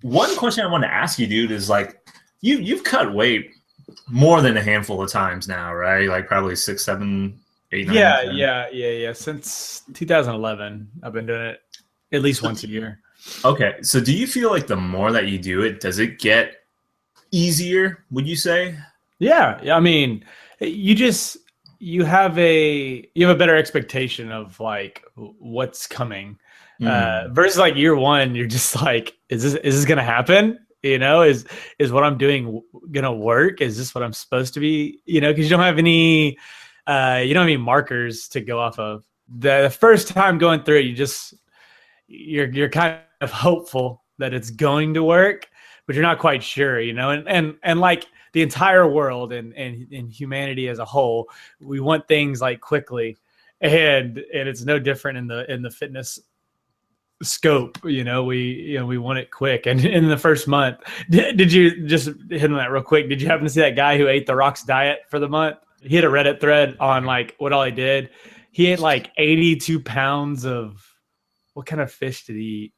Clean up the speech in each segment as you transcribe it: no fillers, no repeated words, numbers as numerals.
One question I want to ask you, dude, is like you've cut weight more than a handful of times now, right? Like probably 6, 7, 8, 9, Yeah, 10. yeah. Since 2011, I've been doing it at least once a year. Okay, so do you feel like the more that you do it, does it get easier, would you say? Yeah. I mean, you just you have a better expectation of like what's coming. Mm, Versus like year one, you're just like, is this gonna happen? You know, is what I'm doing gonna work? Is this what I'm supposed to be? You know, because you don't have any markers to go off of. The first time going through it, you're kind of hopeful that it's going to work, but you're not quite sure, you know. And like the entire world and humanity as a whole, we want things like quickly, and it's no different in the fitness scope. We want it quick. And in the first month, did you just hit on that real quick? Did you happen to see that guy who ate the Rock's diet for the month? He had a Reddit thread on like what all he did. He ate like 82 pounds of what kind of fish did he eat?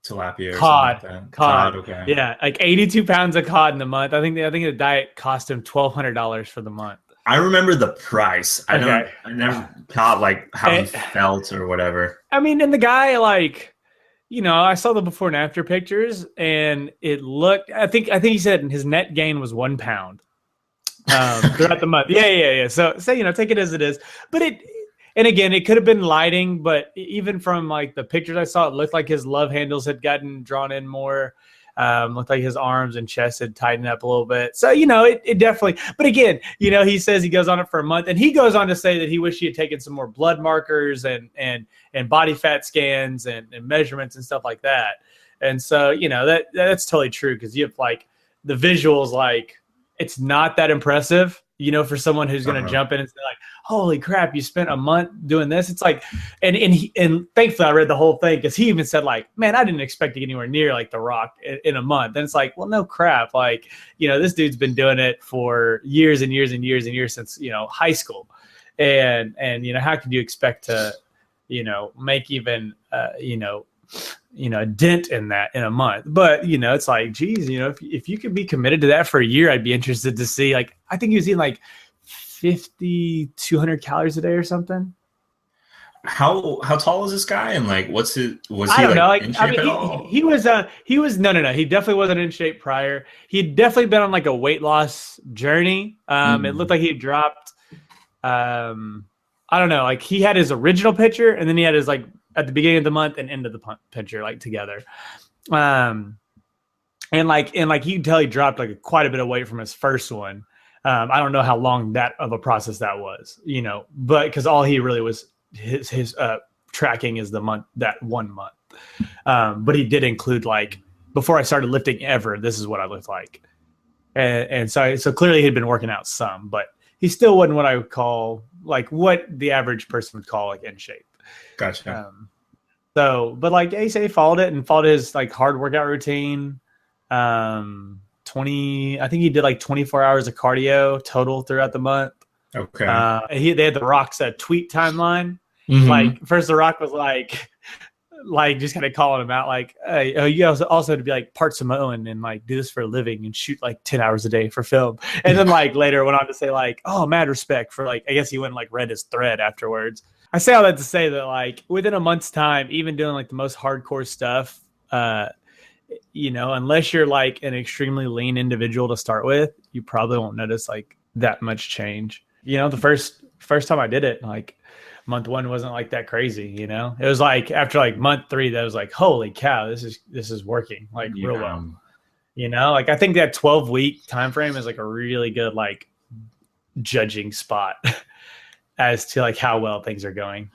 tilapia or something like Cod. that. Cod, Cod. okay. Yeah, like 82 pounds of cod in the month. I think the diet cost him $1,200 for the month. I remember the price. Okay. I never caught like how he And, felt or whatever. I mean, and the guy like, I saw the before and after pictures, and it looked. I think he said his net gain was 1 pound throughout the month. Yeah. So take it as it is. But and again, it could have been lighting, but even from like the pictures I saw, it looked like his love handles had gotten drawn in more. Looked like his arms and chest had tightened up a little bit. So, it definitely, but again, he says he goes on it for a month, and he goes on to say that he wished he had taken some more blood markers and body fat scans and measurements and stuff like that. And so, that's totally true. Cause you have like the visuals, like it's not that impressive, for someone who's going to jump in and say like, holy crap, you spent a month doing this. It's like, and thankfully I read the whole thing, because he even said like, man, I didn't expect to get anywhere near like The Rock in a month. And it's like, well, no crap. Like, this dude's been doing it for years and years and years and years since, high school. And how could you expect to, make even, a dent in that in a month? But it's like, geez, if you could be committed to that for a year, I'd be interested to see. Like, I think he was eating like 200 calories a day or something. How tall is this guy, and like was he I don't know. like Like, in I shape mean, at all? he was no. He definitely wasn't in shape prior. He'd definitely been on like a weight loss journey. It looked Mm, like he dropped. I don't know. Like, he had his original picture, and then he had his like at the beginning of the month and end of the picture like together. Um, and like you can tell he dropped like quite a bit of weight from his first one. I don't know how long that of a process that was, but because all he really was his tracking is that 1 month. But he did include like, before I started lifting ever, this is what I looked like. And so clearly he'd been working out some, but he still wasn't what I would call like what the average person would call like in shape. gotcha. But like he followed it and followed his like hard workout routine. 20, I think he did like 24 hours of cardio total throughout the month. Okay. They had the Rock's tweet timeline. Mhm. Like, first the Rock was like just kind of calling him out, like, hey, you also had to be like part Samoan and like do this for a living and shoot like 10 hours a day for film. And then like later went on to say like, oh, mad respect for like, I guess he went and like read his thread afterwards. I say all that to say that like within a month's time, even doing like the most hardcore stuff, unless you're like an extremely lean individual to start with, you probably won't notice like that much change. The first time I did it, like month one wasn't like that crazy. It was like after like month three, that was like, holy cow, this is working like real well. Like I think that 12-week time frame is like a really good like judging spot as to like how well things are going.